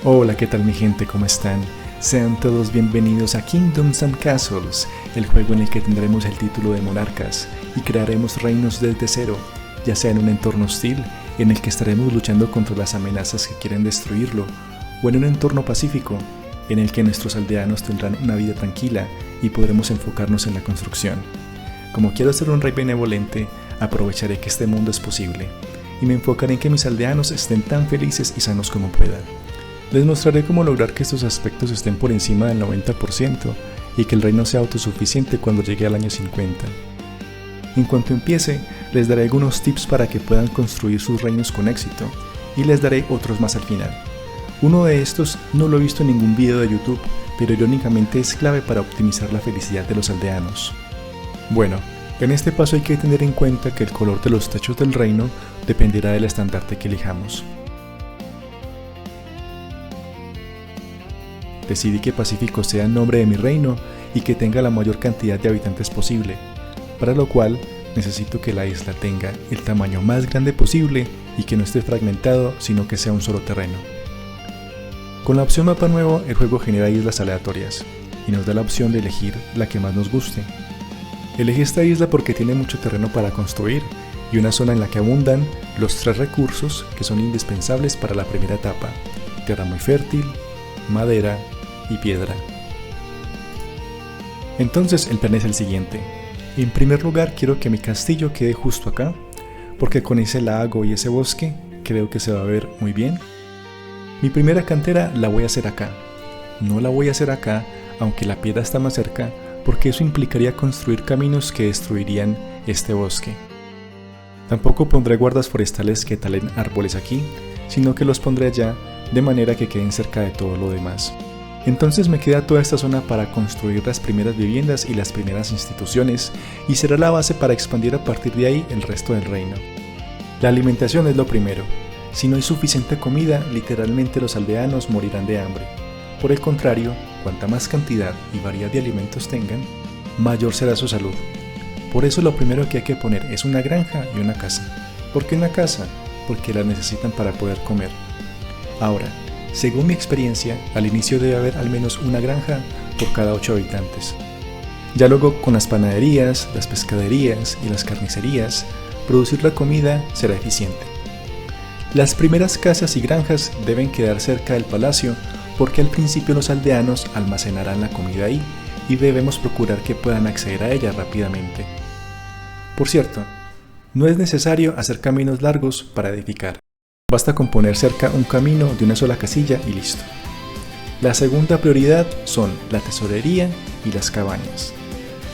Hola, ¿qué tal mi gente? ¿Cómo están? Sean todos bienvenidos a Kingdoms and Castles, el juego en el que tendremos el título de monarcas y crearemos reinos desde cero, ya sea en un entorno hostil, en el que estaremos luchando contra las amenazas que quieren destruirlo, o en un entorno pacífico, en el que nuestros aldeanos tendrán una vida tranquila y podremos enfocarnos en la construcción. Como quiero ser un rey benevolente, aprovecharé que este mundo es posible, y me enfocaré en que mis aldeanos estén tan felices y sanos como pueda. Les mostraré cómo lograr que estos aspectos estén por encima del 90% y que el reino sea autosuficiente cuando llegue al año 50. En cuanto empiece, les daré algunos tips para que puedan construir sus reinos con éxito, y les daré otros más al final. Uno de estos no lo he visto en ningún video de YouTube, pero irónicamente es clave para optimizar la felicidad de los aldeanos. Bueno, en este paso hay que tener en cuenta que el color de los techos del reino dependerá del estandarte que elijamos. Decidí que Pacífico sea el nombre de mi reino y que tenga la mayor cantidad de habitantes posible, para lo cual necesito que la isla tenga el tamaño más grande posible y que no esté fragmentado, sino que sea un solo terreno. Con la opción mapa nuevo, el juego genera islas aleatorias y nos da la opción de elegir la que más nos guste. Elegí esta isla porque tiene mucho terreno para construir y una zona en la que abundan los 3 recursos que son indispensables para la primera etapa: tierra muy fértil, madera y piedra. Entonces el plan es el siguiente. En primer lugar, quiero que mi castillo quede justo acá, porque con ese lago y ese bosque creo que se va a ver muy bien. Mi primera cantera la voy a hacer acá. No la voy a hacer acá, aunque la piedra está más cerca, porque eso implicaría construir caminos que destruirían este bosque. Tampoco pondré guardas forestales que talen árboles aquí, sino que los pondré allá, de manera que queden cerca de todo lo demás. Entonces me queda toda esta zona para construir las primeras viviendas y las primeras instituciones, y será la base para expandir a partir de ahí el resto del reino. La alimentación es lo primero. Si no hay suficiente comida, literalmente los aldeanos morirán de hambre. Por el contrario, cuanta más cantidad y variedad de alimentos tengan, mayor será su salud. Por eso lo primero que hay que poner es una granja y una casa. ¿Por qué una casa? Porque la necesitan para poder comer. Ahora, según mi experiencia, al inicio debe haber al menos una granja por cada 8 habitantes. Ya luego, con las panaderías, las pescaderías y las carnicerías, producir la comida será eficiente. Las primeras casas y granjas deben quedar cerca del palacio porque al principio los aldeanos almacenarán la comida ahí y debemos procurar que puedan acceder a ella rápidamente. Por cierto, no es necesario hacer caminos largos para edificar. Basta con poner cerca un camino de una sola casilla y listo. La segunda prioridad son la tesorería y las cabañas.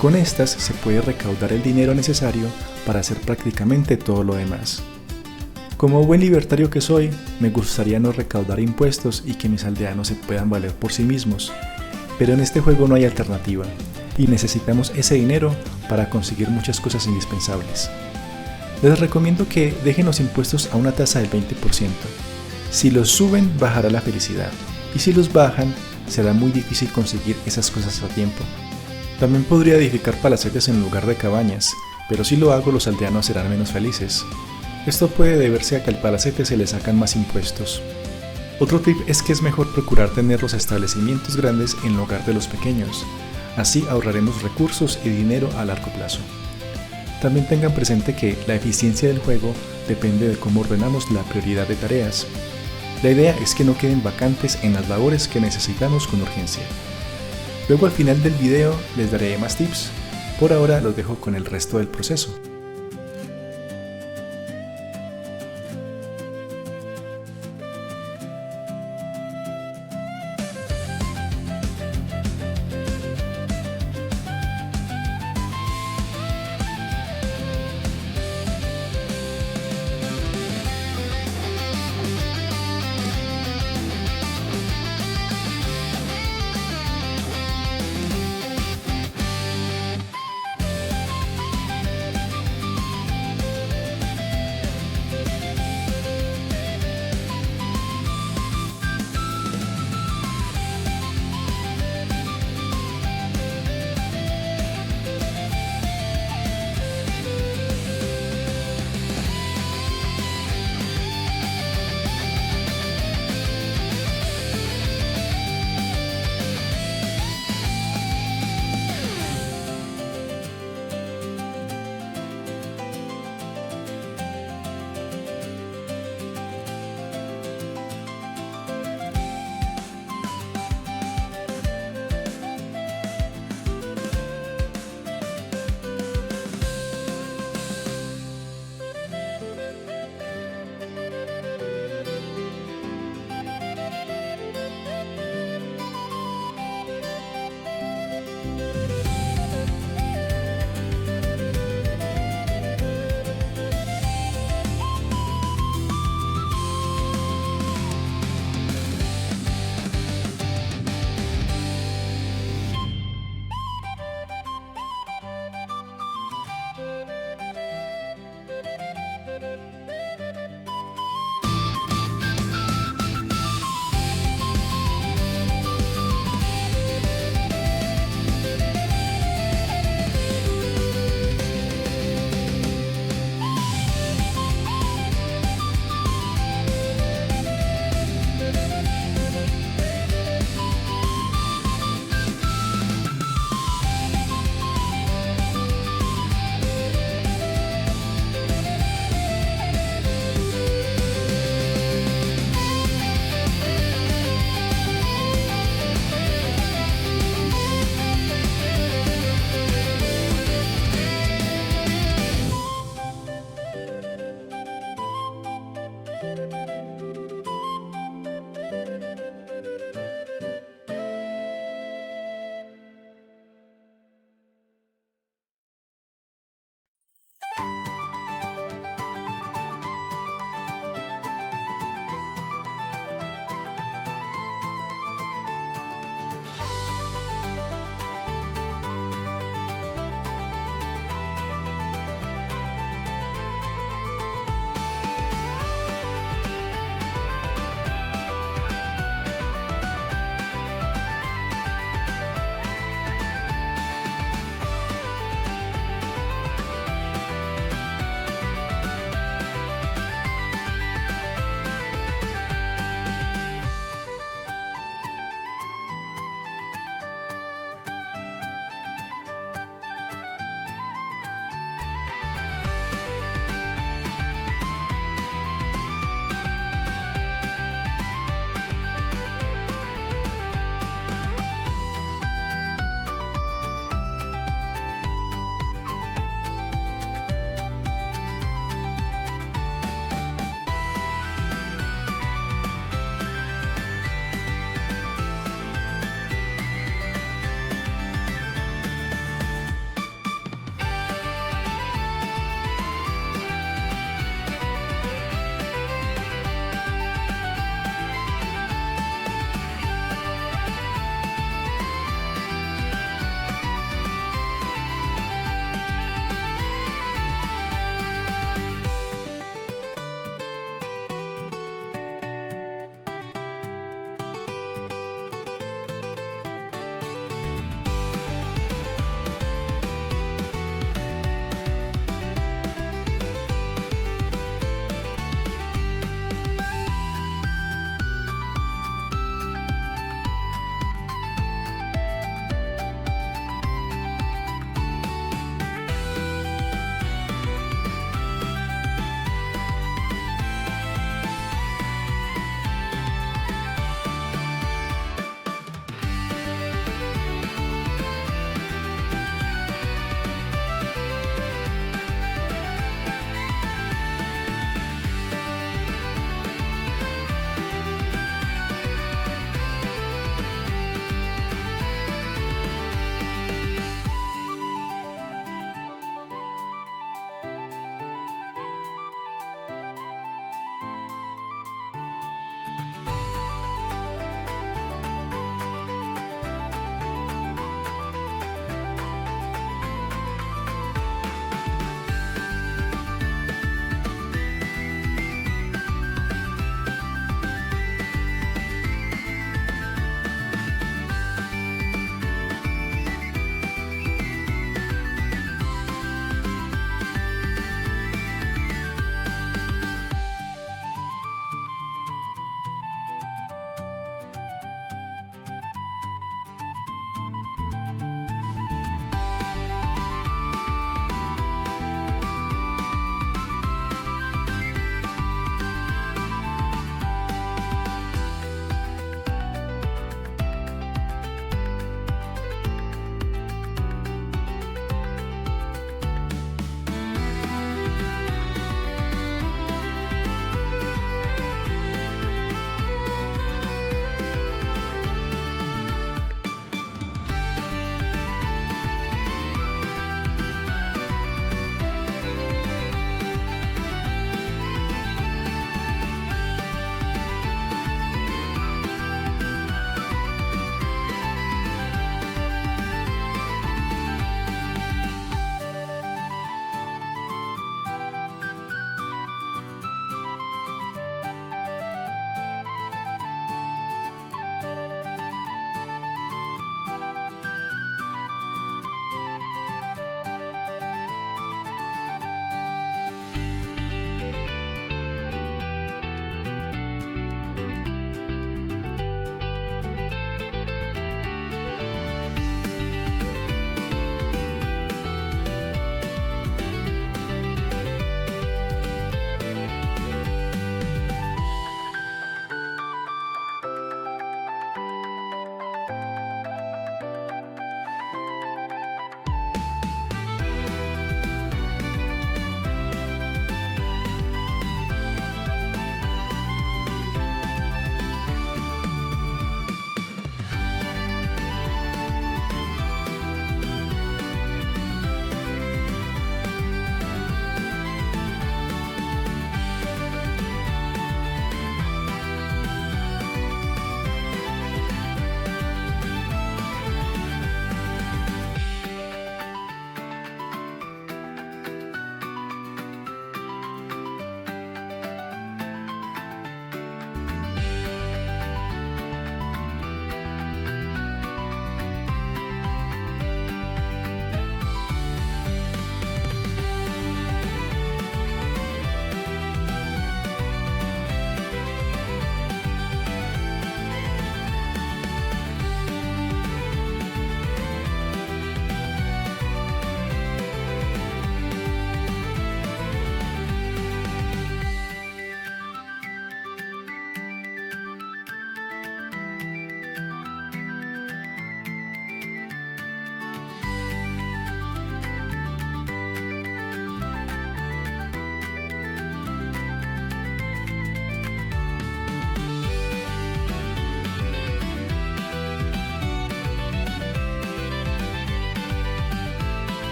Con estas se puede recaudar el dinero necesario para hacer prácticamente todo lo demás. Como buen libertario que soy, me gustaría no recaudar impuestos y que mis aldeanos se puedan valer por sí mismos, pero en este juego no hay alternativa y necesitamos ese dinero para conseguir muchas cosas indispensables. Les recomiendo que dejen los impuestos a una tasa del 20%. Si los suben, bajará la felicidad, y si los bajan, será muy difícil conseguir esas cosas a tiempo. También podría edificar palacetes en lugar de cabañas, pero si lo hago, los aldeanos serán menos felices. Esto puede deberse a que al palacete se le sacan más impuestos. Otro tip es que es mejor procurar tener los establecimientos grandes en lugar de los pequeños. Así ahorraremos recursos y dinero a largo plazo. También tengan presente que la eficiencia del juego depende de cómo ordenamos la prioridad de tareas. La idea es que no queden vacantes en las labores que necesitamos con urgencia. Luego al final del video les daré más tips. Por ahora los dejo con el resto del proceso.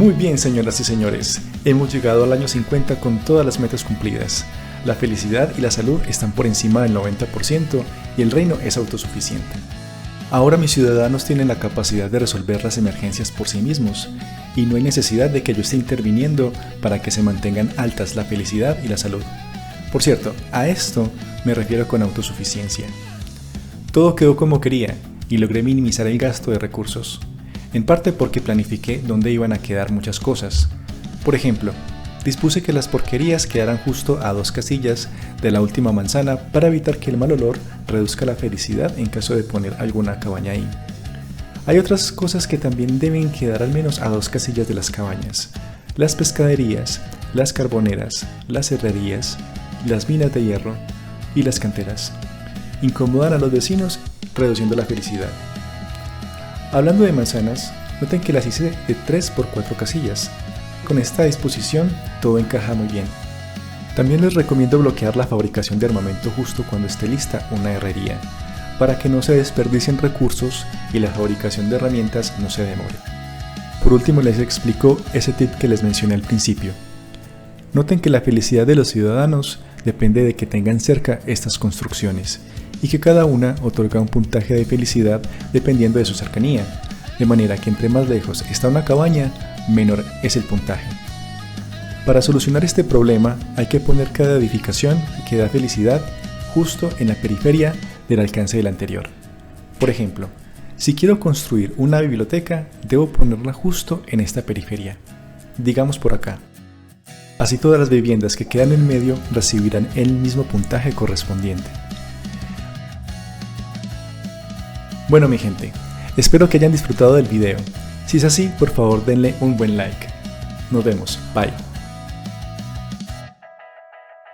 Muy bien, señoras y señores, hemos llegado al año 50 con todas las metas cumplidas. La felicidad y la salud están por encima del 90% y el reino es autosuficiente. Ahora mis ciudadanos tienen la capacidad de resolver las emergencias por sí mismos y no hay necesidad de que yo esté interviniendo para que se mantengan altas la felicidad y la salud. Por cierto, a esto me refiero con autosuficiencia. Todo quedó como quería y logré minimizar el gasto de recursos, en parte porque planifiqué dónde iban a quedar muchas cosas. Por ejemplo, dispuse que las porquerías quedaran justo a 2 casillas de la última manzana para evitar que el mal olor reduzca la felicidad en caso de poner alguna cabaña ahí. Hay otras cosas que también deben quedar al menos a 2 casillas de las cabañas: las pescaderías, las carboneras, las herrerías, las minas de hierro y las canteras. Incomodan a los vecinos, reduciendo la felicidad. Hablando de manzanas, noten que las hice de 3 por 4 casillas. Con esta disposición, todo encaja muy bien. También les recomiendo bloquear la fabricación de armamento justo cuando esté lista una herrería, para que no se desperdicien recursos y la fabricación de herramientas no se demore. Por último, les explico ese tip que les mencioné al principio. Noten que la felicidad de los ciudadanos depende de que tengan cerca estas construcciones y que cada una otorga un puntaje de felicidad dependiendo de su cercanía, de manera que entre más lejos está una cabaña, menor es el puntaje. Para solucionar este problema hay que poner cada edificación que da felicidad justo en la periferia del alcance del anterior. Por ejemplo, si quiero construir una biblioteca, debo ponerla justo en esta periferia, digamos por acá. Así todas las viviendas que quedan en medio recibirán el mismo puntaje correspondiente. Bueno mi gente, espero que hayan disfrutado del video. Si es así, por favor denle un buen like. Nos vemos, bye.